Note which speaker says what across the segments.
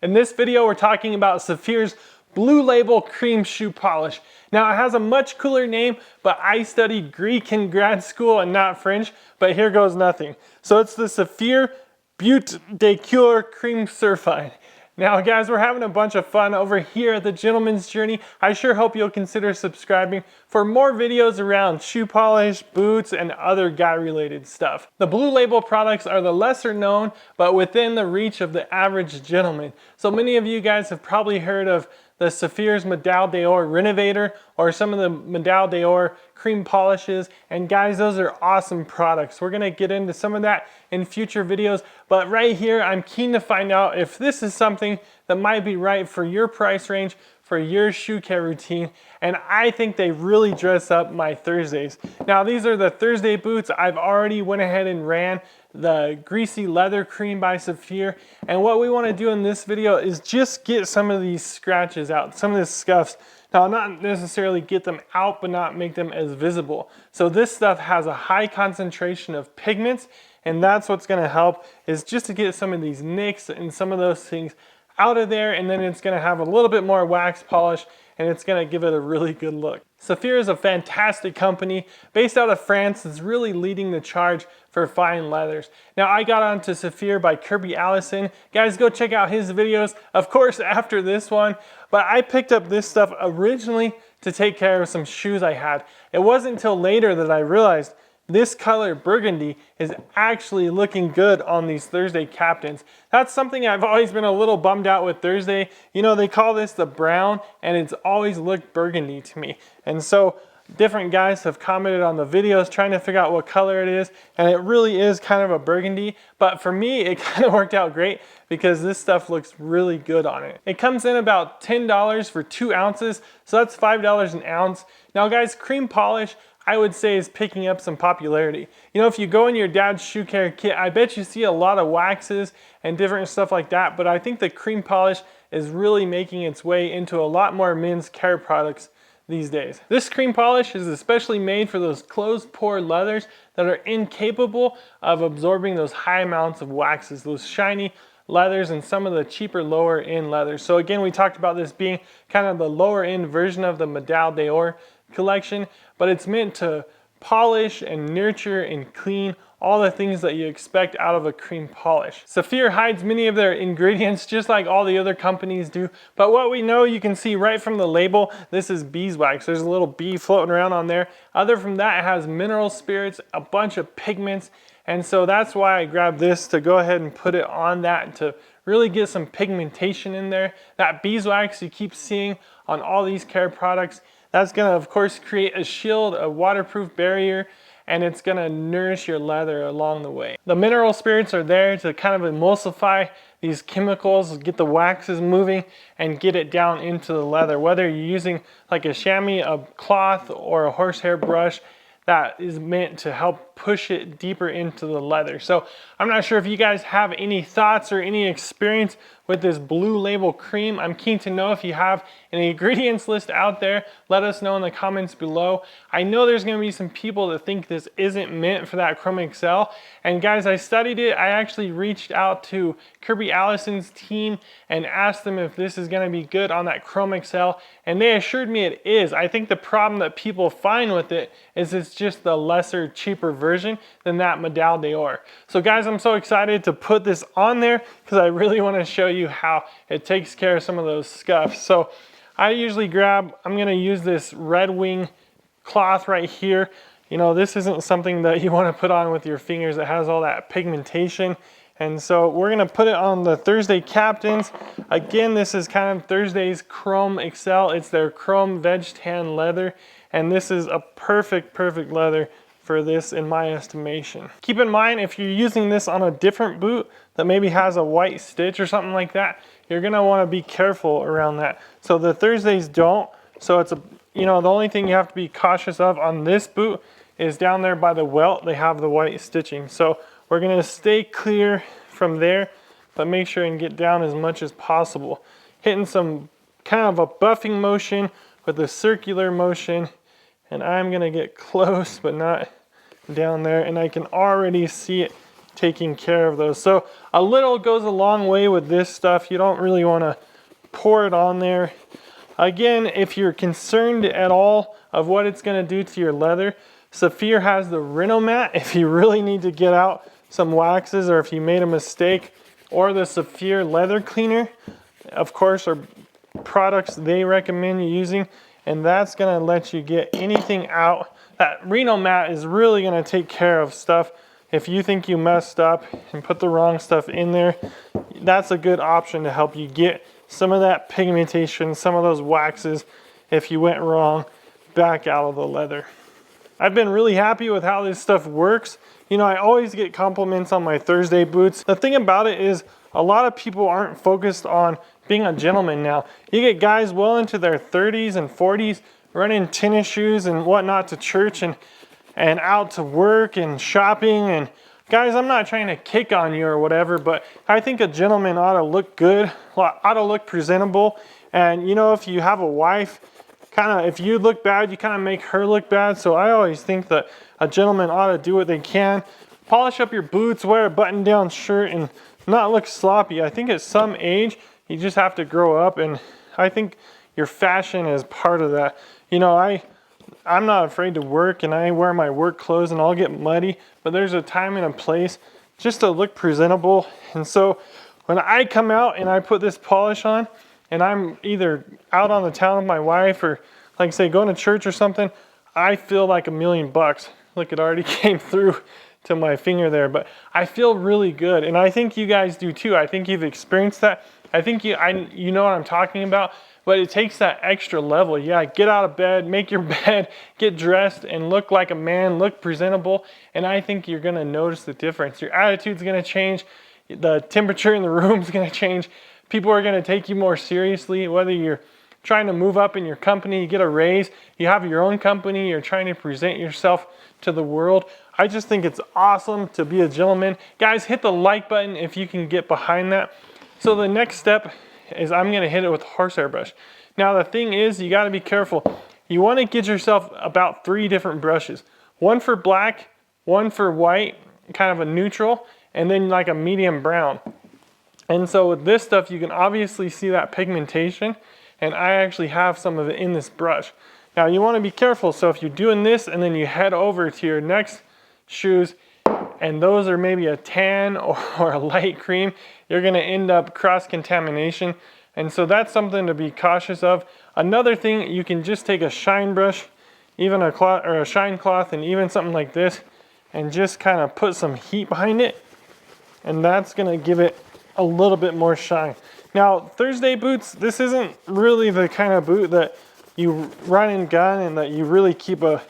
Speaker 1: In this video, we're talking about Saphir's Blue Label Cream Shoe Polish. Now, it has a much cooler name, but I studied Greek in grad school and not French, but here goes nothing. So it's the Saphir Beauté Du Cuirs Cream Certified. Now guys, we're having a bunch of fun over here at the Gentleman's Journey. I sure hope you'll consider subscribing for more videos around shoe polish, boots, and other guy-related stuff. The Blue Label products are the lesser known, but within the reach of the average gentleman. So many of you guys have probably heard of the Saphir's Medaille d'Or Renovator or some of the Medaille d'Or cream polishes. And guys, those are awesome products. We're gonna get into some of that in future videos. But right here, I'm keen to find out if this is something that might be right for your price range, for your shoe care routine. And I think they really dress up my Thursdays. Now, these are the Thursday boots. I've already went ahead and ran the Greasy Leather Cream by Saphir. And what we want to do in this video is just get some of these scratches out, some of the scuffs. Now, not necessarily get them out, but not make them as visible. So this stuff has a high concentration of pigments, and that's what's going to help, is just to get some of these nicks and some of those things out of there, and then it's going to have a little bit more wax polish, and it's going to give it a really good look. Saphir is a fantastic company based out of France. It's really leading the charge for fine leathers. Now, I got onto Saphir by Kirby Allison. Guys, go check out his videos, of course, after this one. But I picked up this stuff originally to take care of some shoes I had. It wasn't until later that I realized this color burgundy is actually looking good on these Thursday captains. That's something I've always been a little bummed out with Thursday. You know, they call this the brown, and it's always looked burgundy to me. And so different guys have commented on the videos trying to figure out what color it is, and it really is kind of a burgundy. But for me, it kind of worked out great because this stuff looks really good on it. It comes in about $10 for 2 ounces, so that's $5 an ounce. Now guys, cream polish, I would say, is picking up some popularity. You know, if you go in your dad's shoe care kit, I bet you see a lot of waxes and different stuff like that, but I think the cream polish is really making its way into a lot more men's care products these days. This cream polish is especially made for those closed pore leathers that are incapable of absorbing those high amounts of waxes, those shiny leathers and some of the cheaper lower end leathers. So again, we talked about this being kind of the lower end version of the Medaille d'Or collection, but it's meant to polish and nurture and clean all the things that you expect out of a cream polish. Saphir hides many of their ingredients just like all the other companies do, but what we know, you can see right from the label, this is beeswax. There's a little bee floating around on there. Other from that, it has mineral spirits, a bunch of pigments, and so that's why I grabbed this to go ahead and put it on that to really get some pigmentation in there. That beeswax you keep seeing on all these care products, that's gonna, of course, create a shield, a waterproof barrier, and it's gonna nourish your leather along the way. The mineral spirits are there to kind of emulsify these chemicals, get the waxes moving, and get it down into the leather. Whether you're using like a chamois, a cloth, or a horsehair brush, that is meant to help push it deeper into the leather. So I'm not sure if you guys have any thoughts or any experience with this Blue Label cream. I'm keen to know if you have an ingredients list out there. Let us know in the comments below. I know there's gonna be some people that think this isn't meant for that Chrome Excel. And guys, I studied it. I actually reached out to Kirby Allison's team and asked them if this is gonna be good on that Chrome Excel, and they assured me it is. I think the problem that people find with it is it's just the lesser, cheaper version than that Medaille d'Or. So guys, I'm so excited to put this on there because I really want to show you how it takes care of some of those scuffs. So I usually grab, I'm going to use this Red Wing cloth right here. You know, this isn't something that you want to put on with your fingers. It has all that pigmentation. And so we're going to put it on the Thursday Captains. Again, this is kind of Thursday's Chrome Excel. It's their Chrome Veg Tan leather. And this is a perfect leather for this in my estimation. Keep in mind, if you're using this on a different boot that maybe has a white stitch or something like that, you're gonna wanna be careful around that. So the Thursdays don't. So it's you know, the only thing you have to be cautious of on this boot is down there by the welt, they have the white stitching. So we're gonna stay clear from there, but make sure and get down as much as possible. Hitting some kind of a buffing motion with a circular motion, and I'm gonna get close, but not down there, and I can already see it taking care of those. So a little goes a long way with this stuff. You don't really want to pour it on there. Again, if you're concerned at all of what it's going to do to your leather, Saphir has the Rhinomat if you really need to get out some waxes or if you made a mistake, or the Saphir leather cleaner, of course, are products they recommend you using, and that's going to let you get anything out. That Rhinomat is really going to take care of stuff. If you think you messed up and put the wrong stuff in there, that's a good option to help you get some of that pigmentation, some of those waxes, if you went wrong, back out of the leather. I've been really happy with how this stuff works. You know, I always get compliments on my Thursday boots. The thing about it is a lot of people aren't focused on being a gentleman now. You get guys well into their 30s and 40s running tennis shoes and whatnot to church and out to work and shopping. And guys, I'm not trying to kick on you or whatever, but I think a gentleman ought to look good, ought to look presentable. And you know, if you have a wife, if you look bad, you kind of make her look bad. So I always think that a gentleman ought to do what they can. Polish up your boots, wear a button-down shirt, and not look sloppy. I think at some age, you just have to grow up, and I think your fashion is part of that. You know, I'm not afraid to work, and I wear my work clothes, and I'll get muddy, but there's a time and a place just to look presentable. And so when I come out and I put this polish on, and I'm either out on the town with my wife or, like I say, going to church or something, I feel like $1,000,000. Look, it already came through to my finger there, but I feel really good. And I think you guys do too. I think you've experienced that. I think you know what I'm talking about, but it takes that extra level. Yeah, get out of bed, make your bed, get dressed and look like a man, look presentable. And I think you're gonna notice the difference. Your attitude's gonna change. The temperature in the room's gonna change. People are going to take you more seriously, whether you're trying to move up in your company, you get a raise, you have your own company, you're trying to present yourself to the world. I just think it's awesome to be a gentleman. Guys, hit the like button if you can get behind that. So the next step is I'm going to hit it with a horsehair brush. Now the thing is, you got to be careful. You want to get yourself about 3 different brushes. One for black, one for white, kind of a neutral, and then like a medium brown. And so with this stuff, you can obviously see that pigmentation, and I actually have some of it in this brush. Now you want to be careful, so if you're doing this and then you head over to your next shoes, and those are maybe a tan or a light cream, you're going to end up cross-contamination. And so that's something to be cautious of. Another thing, you can just take a shine brush, even a cloth or a shine cloth, and even something like this, and just kind of put some heat behind it, and that's going to give it a little bit more shine. Now Thursday boots, this isn't really the kind of boot that you run and gun and that you really keep a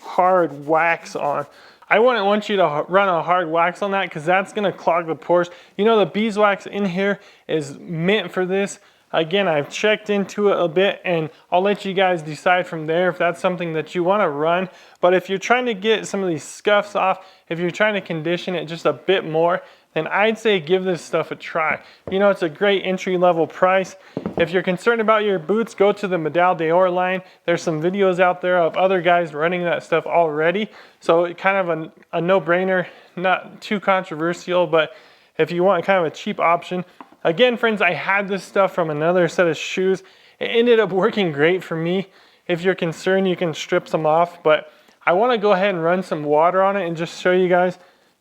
Speaker 1: hard wax on. I wouldn't want you to run a hard wax on that because that's going to clog the pores. You know, the beeswax in here is meant for this. Again, I've checked into it a bit, and I'll let you guys decide from there if that's something that you want to run. But if you're trying to get some of these scuffs off, if you're trying to condition it just a bit more, then I'd say give this stuff a try. You know, it's a great entry-level price. If you're concerned about your boots, go to the Medaille line. There's some videos out there of other guys running that stuff already. So it kind of a no-brainer, not too controversial, but if you want kind of a cheap option. Again, friends, I had this stuff from another set of shoes. It ended up working great for me. If you're concerned, you can strip some off, but I want to go ahead and run some water on it and just show you guys,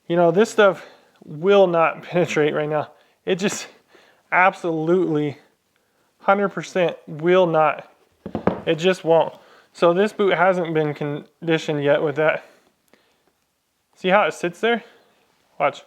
Speaker 1: you know, this stuff will not penetrate right now. It just absolutely 100% will not. It just won't. So this boot hasn't been conditioned yet with that. See how it sits there? Watch.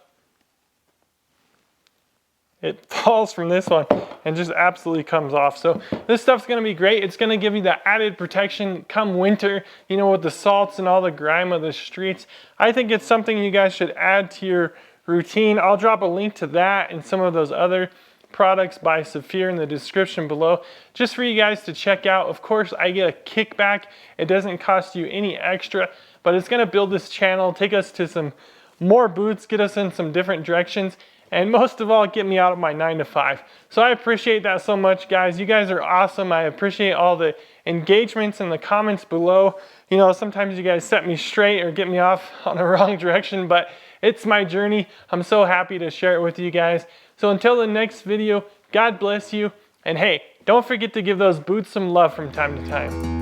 Speaker 1: It falls from this one and just absolutely comes off. So this stuff's gonna be great. It's gonna give you that added protection come winter, you know, with the salts and all the grime of the streets. I think it's something you guys should add to your routine. I'll drop a link to that and some of those other products by Saphir in the description below, just for you guys to check out. Of course, I get a kickback. It doesn't cost you any extra, but it's gonna build this channel, take us to some more boots, get us in some different directions, and most of all, get me out of my 9 to 5. So I appreciate that so much, guys. You guys are awesome. I appreciate all the engagements and the comments below. You know, sometimes you guys set me straight or get me off on the wrong direction, but It's my journey. I'm so happy to share it with you guys. So until the next video, God bless you. And hey, don't forget to give those boots some love from time to time.